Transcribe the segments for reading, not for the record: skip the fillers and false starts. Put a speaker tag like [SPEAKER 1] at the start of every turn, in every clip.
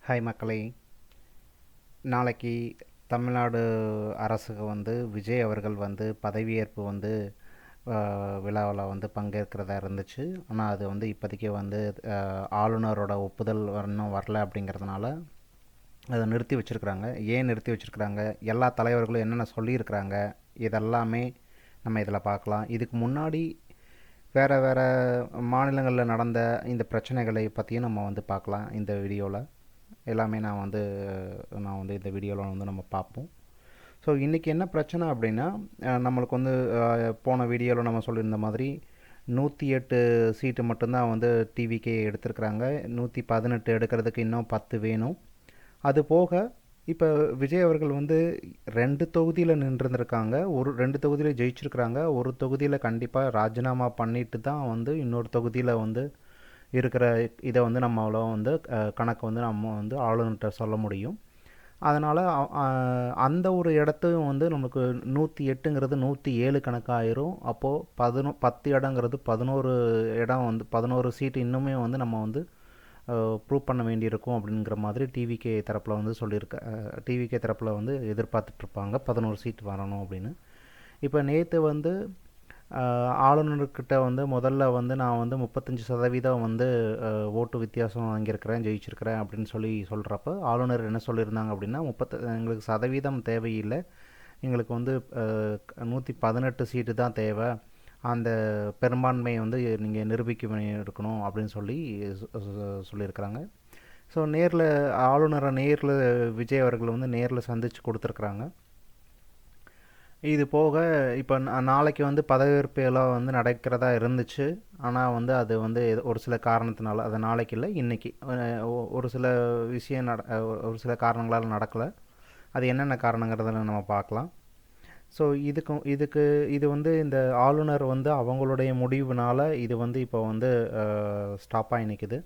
[SPEAKER 1] Hi மக்களே. நாளைக்கு தமிழ்நாடு அரசுக்கு வந்து விஜய் அவர்கள் வந்து பதவியேற்பு வந்து விழாவில் வந்து பங்கேற்கிறதா இருந்துச்சு. ஆனால் அது வந்து இப்போதைக்கு வந்து ஆளுநரோட ஒப்புதல் இன்னும் வரல அப்படிங்கிறதுனால அதை நிறுத்தி வச்சுருக்குறாங்க. ஏன் நிறுத்தி வச்சுருக்குறாங்க, எல்லா தலைவர்களும் என்னென்ன சொல்லியிருக்கிறாங்க, இதெல்லாமே நம்ம இதில் பார்க்கலாம். இதுக்கு முன்னாடி வேறு வேறு மாநிலங்களில் நடந்த இந்த பிரச்சனைகளை பற்றியும் நம்ம வந்து பார்க்கலாம். இந்த வீடியோவில் எல்லாமே நான் வந்து இந்த வீடியோவில் வந்து நம்ம பார்ப்போம். ஸோ இன்றைக்கி என்ன பிரச்சனை அப்படின்னா, நம்மளுக்கு வந்து போன வீடியோவில் நம்ம சொல்லியிருந்த மாதிரி 108 சீட்டு மட்டும்தான் வந்து டிவிக்கே எடுத்திருக்கிறாங்க. 118 எடுக்கிறதுக்கு இன்னும் 10 வேணும். அது போக இப்போ விஜய் அவர்கள் வந்து 2 தொகுதியில் நின்றுருந்துருக்காங்க. 2 தொகுதியில் ஜெயிச்சிருக்கிறாங்க. ஒரு தொகுதியில் கண்டிப்பாக ராஜினாமா பண்ணிட்டு தான் வந்து இன்னொரு தொகுதியில் வந்து இருக்கிற இதை வந்து நம்மளால வந்து கணக்கு வந்து நம்ம வந்து ஆளுநர்கிட்ட சொல்ல முடியும். அதனால் அந்த ஒரு இடத்தையும் வந்து நமக்கு 108ங்கிறது 107 கணக்காயிரும். அப்போது 10 இடங்கிறது 11 இடம் வந்து 11 சீட்டு இன்னுமே வந்து நம்ம வந்து ப்ரூவ் பண்ண வேண்டியிருக்கும் அப்படிங்கிற மாதிரி டிவிகே தரப்பில் வந்து டிவிகே தரப்பில் வந்து எதிர்பார்த்துட்ருப்பாங்க 11 சீட் வரணும் அப்படின்னு. இப்போ நேற்று வந்து ஆளுநர்கிட்ட வந்து முதல்ல வந்து நான் வந்து 35% வந்து ஓட்டு வித்தியாசம் வாங்கியிருக்கிறேன், ஜெயிச்சிருக்கிறேன் அப்படின்னு சொல்கிறப்ப ஆளுநர் என்ன சொல்லியிருந்தாங்க அப்படின்னா, எங்களுக்கு சதவீதம் தேவையில்லை, எங்களுக்கு வந்து 118 சீட்டு தான் தேவை, அந்த பெரும்பான்மையை வந்து நீங்கள் நிரூபிக்க இருக்கணும் அப்படின்னு சொல்லியிருக்கிறாங்க. ஸோ ஆளுநரை நேரில் விஜய் அவர்கள் வந்து நேரில் சந்தித்து கொடுத்துருக்குறாங்க. இது போக இப்போ நாளைக்கு வந்து பதவியேற்பு விழா வந்து நடக்கிறதா இருந்துச்சு. ஆனால் வந்து அது வந்து ஒரு சில காரணத்தினால, அது நாளைக்கு இல்லை இன்றைக்கி ஒரு சில விஷயம் ஒரு சில காரணங்களால் நடக்கலை. அது என்னென்ன காரணங்கிறத நம்ம பார்க்கலாம். ஸோ இது வந்து இந்த ஆளுநர் வந்து அவங்களுடைய முடிவுனால் இது வந்து இப்போ வந்து ஸ்டாப்பாகி நிற்குது.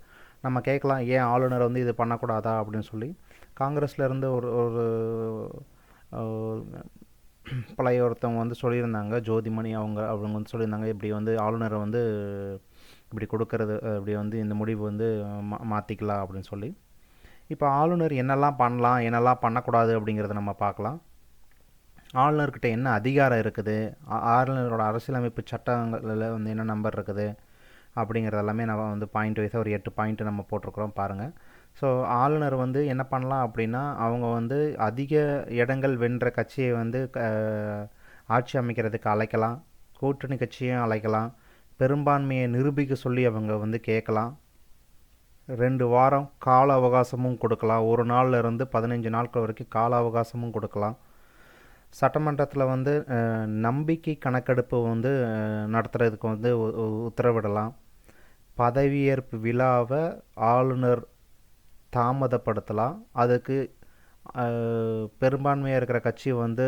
[SPEAKER 1] நம்ம கேட்கலாம், ஏன் ஆளுநர் வந்து இது பண்ணக்கூடாதா அப்படின்னு சொல்லி. காங்கிரஸ்லேருந்து ஒரு ஒரு பழைய ஒருத்தவங்க வந்து சொல்லியிருந்தாங்க, ஜோதிமணி அவங்க வந்து சொல்லியிருந்தாங்க, இப்படி வந்து ஆளுநரை வந்து இப்படி கொடுக்கறது, இப்படி வந்து இந்த முடிவு வந்து மாற்றிக்கலாம் அப்படின்னு சொல்லி. இப்போ ஆளுநர் என்னெல்லாம் பண்ணலாம், என்னெல்லாம் பண்ணக்கூடாது அப்படிங்கிறத நம்ம பார்க்கலாம். ஆளுநர்கிட்ட என்ன அதிகாரம் இருக்குது, ஆளுநரோட அரசியலமைப்பு சட்டங்களில் வந்து என்ன நம்பர் இருக்குது அப்படிங்கிறது எல்லாமே நம்ம வந்து பாயிண்ட் வைஸாக ஒரு 8 பாயிண்ட் நம்ம போட்டிருக்கிறோம் பாருங்கள். ஸோ ஆளுநர் வந்து என்ன பண்ணலாம் அப்படின்னா, அவங்க வந்து அதிக இடங்கள் வென்ற கட்சியை வந்து ஆட்சி அமைக்கிறதுக்கு அழைக்கலாம், கூட்டணி கட்சியும் அழைக்கலாம், பெரும்பான்மையை நிரூபிக்க சொல்லி அவங்க வந்து கேட்கலாம், 2 வாரம் கால அவகாசமும் கொடுக்கலாம், ஒரு நாளில் இருந்து 15 நாட்கள் வரைக்கும் கால அவகாசமும் கொடுக்கலாம். சட்டமன்றத்தில் வந்து நம்பிக்கை கணக்கெடுப்பு வந்து நடத்துறதுக்கு வந்து உத்தரவிடலாம். பதவியேற்பு விழாவை ஆளுநர் தாமதப்படுத்தலாம். அதுக்கு பெரும்பான்மையாக இருக்கிற கட்சி வந்து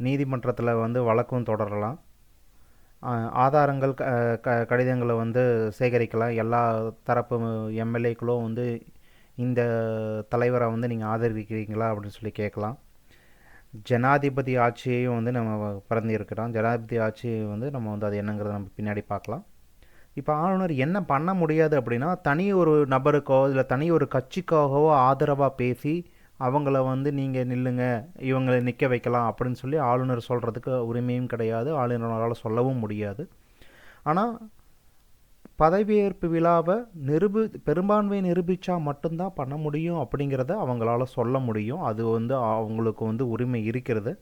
[SPEAKER 1] நீதிமன்றத்தில் வந்து வழக்கும் தொடரலாம். ஆதாரங்கள் கடிதங்களை வந்து சேகரிக்கலாம். எல்லா தரப்பு எம்எல்ஏக்களும் வந்து இந்த தலைவரை வந்து நீங்கள் ஆதரிக்கிறீங்களா அப்படின்னு சொல்லி கேட்கலாம். ஜனாதிபதி ஆட்சியையும் வந்து நம்ம பறந்துருக்கிறோம். ஜனாதிபதி ஆட்சியை வந்து நம்ம வந்து அது என்னங்கிறத நம்ம பின்னாடி பார்க்கலாம். இப்போ ஆளுநர் என்ன பண்ண முடியாது அப்படின்னா, தனி ஒரு நபருக்கோ இல்லை தனி ஒரு கட்சிக்காகவோ ஆதரவாக பேசி அவங்கள வந்து நீங்கள் நில்லுங்க, இவங்களை நிற்க வைக்கலாம் அப்படின்னு சொல்லி ஆளுநர் சொல்கிறதுக்கு உரிமையும் கிடையாது, ஆளுநரால் சொல்லவும் முடியாது. ஆனால் பதவியேற்பு விழாவை பெரும்பான்மையை நிரூபித்தா மட்டும்தான் பண்ண முடியும் அப்படிங்கிறத அவங்களால சொல்ல முடியும். அது வந்து அவங்களுக்கு வந்து உரிமை இருக்கிறது.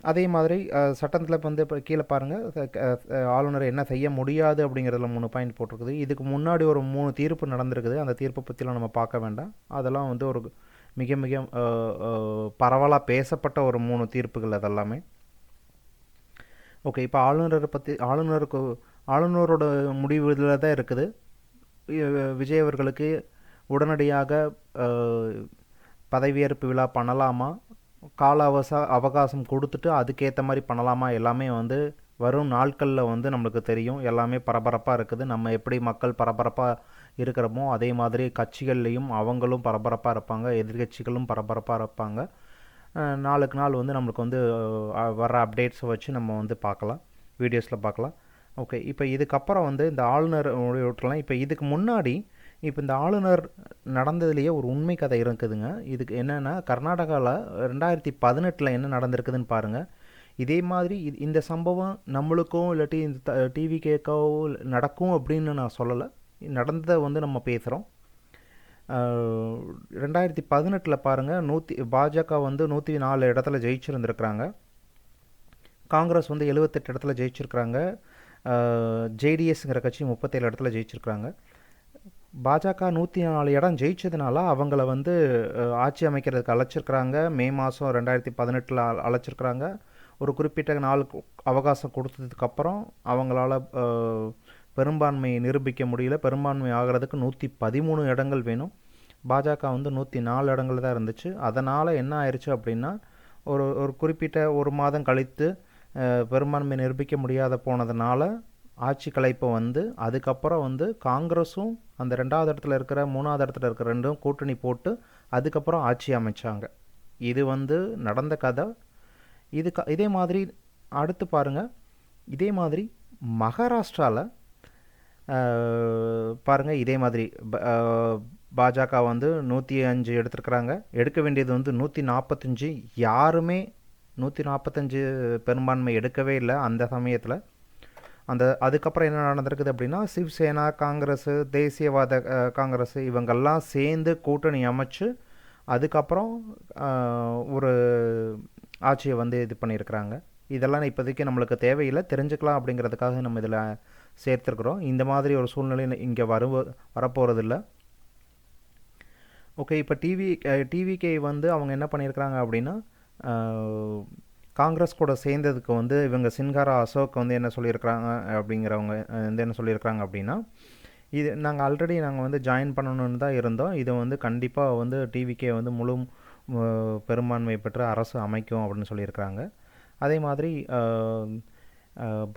[SPEAKER 1] அதே மாதிரி சட்டத்தில் வந்து இப்போ கீழே பாருங்கள், ஆளுநர் என்ன செய்ய முடியாது அப்படிங்கிறதுல 3 பாயிண்ட் போட்டிருக்குது. இதுக்கு முன்னாடி ஒரு 3 தீர்ப்பு நடந்திருக்குது. அந்த தீர்ப்பை பற்றிலாம் நம்ம பார்க்க வேண்டாம். அதெல்லாம் வந்து ஒரு மிக மிக பரவலாக பேசப்பட்ட ஒரு 3 தீர்ப்புகள் அதெல்லாமே. ஓகே, இப்போ ஆளுநரோட முடிவு இதில் தான் இருக்குது. விஜய் அவர்களுக்கு உடனடியாக பதவியேற்பு விழா பண்ணலாமா, கால அவகாசம் கொடுத்துட்டு அதுக்கேற்ற மாதிரி பண்ணலாமா, எல்லாமே வந்து வரும் நாட்களில் வந்து நம்மளுக்கு தெரியும். எல்லாமே பரபரப்பாக இருக்குது. நம்ம எப்படி மக்கள் பரபரப்பாக இருக்கிறோமோ அதே மாதிரி கட்சிகள்லேயும் அவங்களும் பரபரப்பாக இருப்பாங்க, எதிர்கட்சிகளும் பரபரப்பாக இருப்பாங்க. நாளுக்கு நாள் வந்து நம்மளுக்கு வந்து வர அப்டேட்ஸை வச்சு நம்ம வந்து பார்க்கலாம், வீடியோஸில் பார்க்கலாம். ஓகே, இப்போ இதுக்கப்புறம் வந்து இந்த ஆளுநர் விட்டுலாம். இப்போ இதுக்கு முன்னாடி இப்போ இந்த ஆளுநர் நடந்ததுலேயே ஒரு உண்மை கதை இருக்குதுங்க. இதுக்கு என்னென்னா, கர்நாடகாவில் 2018 என்ன நடந்திருக்குதுன்னு பாருங்கள். இதே மாதிரி இந்த சம்பவம் நம்மளுக்கும் இல்லாட்டி இந்த டிவி கேட்கோ நடக்கும் அப்படின்னு நான் சொல்லலை. நடந்ததை வந்து நம்ம பேசுகிறோம். 2018 பாருங்கள், பாஜக வந்து 104 இடத்துல ஜெயிச்சிருந்துருக்குறாங்க. காங்கிரஸ் வந்து 78 இடத்துல ஜெயிச்சிருக்கிறாங்க. ஜேடிஎஸ்ங்கிற கட்சி 37 இடத்துல ஜெயிச்சிருக்கிறாங்க. பாஜக 104 இடம் ஜெயிச்சதுனால அவங்கள வந்து ஆட்சி அமைக்கிறதுக்கு அழைச்சிருக்கிறாங்க. மே மாதம் 2018 அழைச்சிருக்கிறாங்க. ஒரு குறிப்பிட்ட நாள் அவகாசம் கொடுத்ததுக்கப்புறம் அவங்களால பெரும்பான்மையை நிரூபிக்க முடியல. பெரும்பான்மை ஆகிறதுக்கு 113 இடங்கள் வேணும். பாஜக வந்து 104 இடங்கள் தான் இருந்துச்சு. அதனால் என்ன ஆயிடுச்சு அப்படின்னா, ஒரு குறிப்பிட்ட ஒரு மாதம் கழித்து பெரும்பான்மை நிரூபிக்க முடியாத போனதுனால ஆட்சி கலைப்பை வந்து அதுக்கப்புறம் வந்து காங்கிரஸும் அந்த 2வது இடத்துல இருக்கிற 3வது இடத்துல இருக்கிற ரெண்டும் கூட்டணி போட்டு அதுக்கப்புறம் ஆட்சி அமைச்சாங்க. இது வந்து நடந்த கதை. இதே மாதிரி அடுத்து பாருங்கள், இதே மாதிரி மகாராஷ்டிராவில் பாருங்கள், இதே மாதிரி பாஜக வந்து 105 எடுத்துருக்குறாங்க. எடுக்க வேண்டியது வந்து 145. யாருமே 145 பெரும்பான்மை எடுக்கவே இல்லை அந்த சமயத்தில். அதுக்கப்புறம் என்ன நடந்திருக்குது அப்படின்னா, சிவசேனா, காங்கிரஸ், தேசியவாத காங்கிரஸ் இவங்கெல்லாம் சேர்ந்து கூட்டணி அமைச்சு அதுக்கப்புறம் ஒரு ஆட்சியை வந்து இது பண்ணியிருக்கிறாங்க. இதெல்லாம் இப்போதைக்கு நம்மளுக்கு தேவையில்லை, தெரிஞ்சுக்கலாம் அப்படிங்கிறதுக்காக நம்ம இதில் சேர்த்துருக்குறோம். இந்த மாதிரி ஒரு சூழ்நிலை இங்கே வரப்போகிறதில்ல. ஓகே, இப்போ டிவிகே வந்து அவங்க என்ன பண்ணியிருக்கிறாங்க அப்படின்னா, காங்கிரஸ் கூட சேர்ந்ததுக்கு வந்து இவங்க சின்ஹாரா அசோக் வந்து என்ன சொல்லியிருக்கிறாங்க அப்படிங்கிறவங்க வந்து என்ன சொல்லியிருக்கிறாங்க அப்படின்னா, இது நாங்கள் ஆல்ரெடி வந்து ஜாயின் பண்ணணுன்னு தான் இருந்தோம். இதை வந்து கண்டிப்பாக வந்து டிவிகே வந்து முழு பெரும்பான்மை பெற்ற அரசு அமைக்கும் அப்படின்னு சொல்லியிருக்கிறாங்க. அதே மாதிரி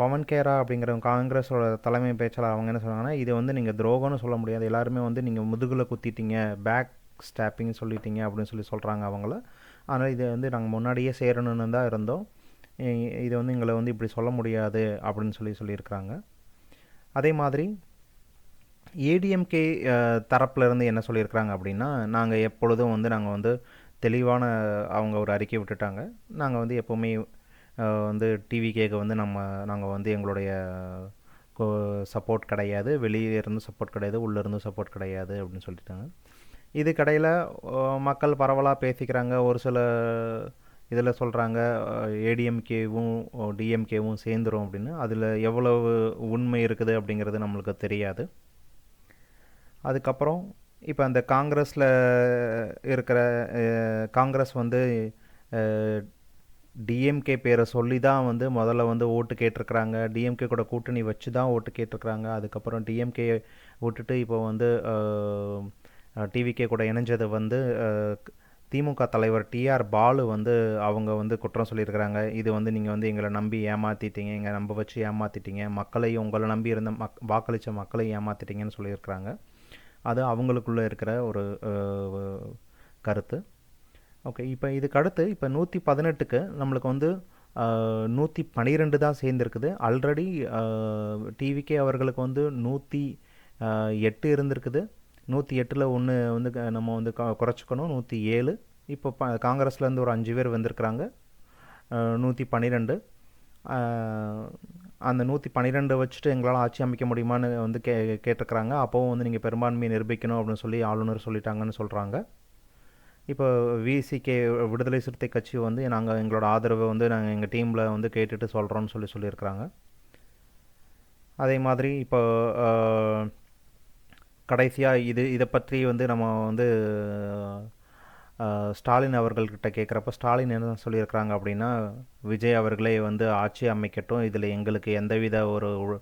[SPEAKER 1] பவன் கேரா அப்படிங்கிறவங்க காங்கிரஸோட தலைமை பேச்சாளர் அவங்க என்ன சொல்கிறாங்கன்னா, இது வந்து நீங்கள் துரோகம்னு சொல்ல முடியாது, எல்லாருமே வந்து நீங்கள் முதுகில் குத்திட்டீங்க, பேக் ஸ்டாப்பிங் சொல்லிட்டீங்க அப்படின்னு சொல்கிறாங்க அவங்கள. அதனால் இதை வந்து நாங்கள் முன்னாடியே சேரணுன்னு தான் இருந்தோம், இதை வந்து எங்களை வந்து இப்படி சொல்ல முடியாது அப்படின்னு சொல்லியிருக்கிறாங்க. அதே மாதிரி ஏடிஎம்கே தரப்புலேருந்து என்ன சொல்லியிருக்கிறாங்க அப்படின்னா, நாங்கள் எப்பொழுதும் வந்து நாங்கள் வந்து தெளிவான அவங்க ஒரு அறிக்கை விட்டுட்டாங்க. நாங்கள் வந்து எப்போவுமே வந்து டிவிகேக்கு வந்து நாங்கள் வந்து எங்களுடைய சப்போர்ட் கிடையாது, வெளியே இருந்து சப்போர்ட் கிடையாது, உள்ளேருந்து சப்போர்ட் கிடையாது அப்படின்னு சொல்லிட்டாங்க. இதுக்கடையில் மக்கள் பரவலாக பேசிக்கிறாங்க. ஒரு சில இதில் சொல்கிறாங்க ஏடிஎம்கேவும் டிஎம்கேவும் சேர்ந்துரும் அப்படின்னு. அதில் எவ்வளவு உண்மை இருக்குது அப்படிங்கிறது நம்மளுக்கு தெரியாது. அதுக்கப்புறம் இப்போ அந்த காங்கிரஸில் இருக்கிற காங்கிரஸ் வந்து டிஎம்கே பேரை சொல்லி தான் வந்து முதல்ல வந்து ஓட்டு கேட்டிருக்கிறாங்க. டிஎம்கே கூட கூட்டணி வச்சு தான் ஓட்டு கேட்டிருக்கிறாங்க. அதுக்கப்புறம் டிஎம்கே விட்டுட்டு இப்போ வந்து டிவிகே கூட இணைஞ்சது வந்து திமுக தலைவர் டிஆர் பாலு வந்து அவங்க வந்து குற்றம் சொல்லியிருக்கிறாங்க. இது வந்து நீங்கள் வந்து எங்களை நம்பி ஏமாற்றிட்டீங்க, எங்களை நம்ப வச்சு ஏமாற்றிட்டீங்க, மக்களையும் உங்களை நம்பி இருந்த வாக்களித்த மக்களையும் ஏமாற்றிட்டீங்கன்னு சொல்லியிருக்கிறாங்க. அது அவங்களுக்குள்ளே இருக்கிற ஒரு கருத்து. ஓகே, இப்போ இதுக்கு அடுத்து இப்போ 118க்கு நம்மளுக்கு வந்து 112 தான் சேர்ந்துருக்குது. ஆல்ரெடி டிவிகே அவர்களுக்கு வந்து 108 இருந்திருக்குது. 108ல் ஒன்று வந்து நம்ம வந்து குறைச்சிக்கணும், 107. இப்போ காங்கிரஸ்லேருந்து ஒரு 5 பேர் வந்திருக்கிறாங்க, 112. அந்த 112 வச்சுட்டு எங்களால் ஆட்சி அமைக்க முடியுமான்னு வந்து கேட்டிருக்கிறாங்க. அப்போவும் வந்து நீங்கள் பெரும்பான்மையை நிரூபிக்கணும் அப்படின்னு சொல்லி ஆளுநர் சொல்லிட்டாங்கன்னு சொல்கிறாங்க. இப்போ விசிகே விடுதலை சிறுத்தை கட்சி வந்து நாங்கள் எங்களோட ஆதரவை வந்து நாங்கள் எங்கள் டீமில் வந்து கேட்டுட்டு சொல்கிறோன்னு சொல்லியிருக்கிறாங்க. அதே மாதிரி இப்போ கடைசியாக இதை பற்றி வந்து நம்ம வந்து ஸ்டாலின் அவர்கள்கிட்ட கேட்குறப்ப ஸ்டாலின் என்ன சொல்லியிருக்கிறாங்க அப்படின்னா, விஜய் அவர்களே வந்து ஆட்சி அமைக்கட்டும், இதில் எங்களுக்கு எந்தவித ஒரு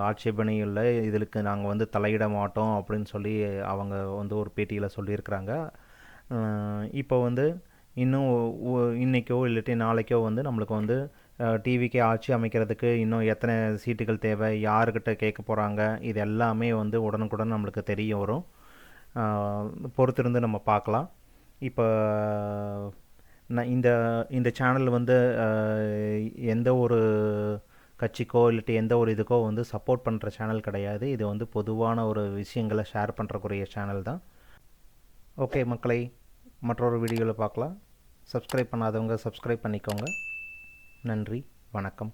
[SPEAKER 1] ஆட்சேபனையும் இல்லை, இதற்கு நாங்கள் வந்து தலையிட மாட்டோம் அப்படின்னு சொல்லி அவங்க வந்து ஒரு பேட்டியில் சொல்லியிருக்கிறாங்க. இப்போ வந்து இன்னும் இன்றைக்கோ இல்லாட்டி நாளைக்கோ வந்து நம்மளுக்கு வந்து டிவிக்கே ஆட்சி அமைக்கிறதுக்கு இன்னும் எத்தனை சீட்டுகள் தேவை, யாருக்கிட்ட கேட்க போகிறாங்க, இது எல்லாமே வந்து உடனுக்குடன் நம்மளுக்கு தெரிய வரும். பொறுத்திருந்து நம்ம பார்க்கலாம். இப்போ இந்த சேனல் வந்து எந்த ஒரு கட்சிக்கோ இல்லாட்டி எந்த ஒரு இதுக்கோ வந்து சப்போர்ட் பண்ணுற சேனல் கிடையாது. இது வந்து பொதுவான ஒரு விஷயங்களை ஷேர் பண்ணுறக்குரிய சேனல் தான். ஓகே மக்களை, மற்றொரு வீடியோவில் பார்க்கலாம். சப்ஸ்கிரைப் பண்ணாதவங்க சப்ஸ்கிரைப் பண்ணிக்கோங்க. நன்றி, வணக்கம்.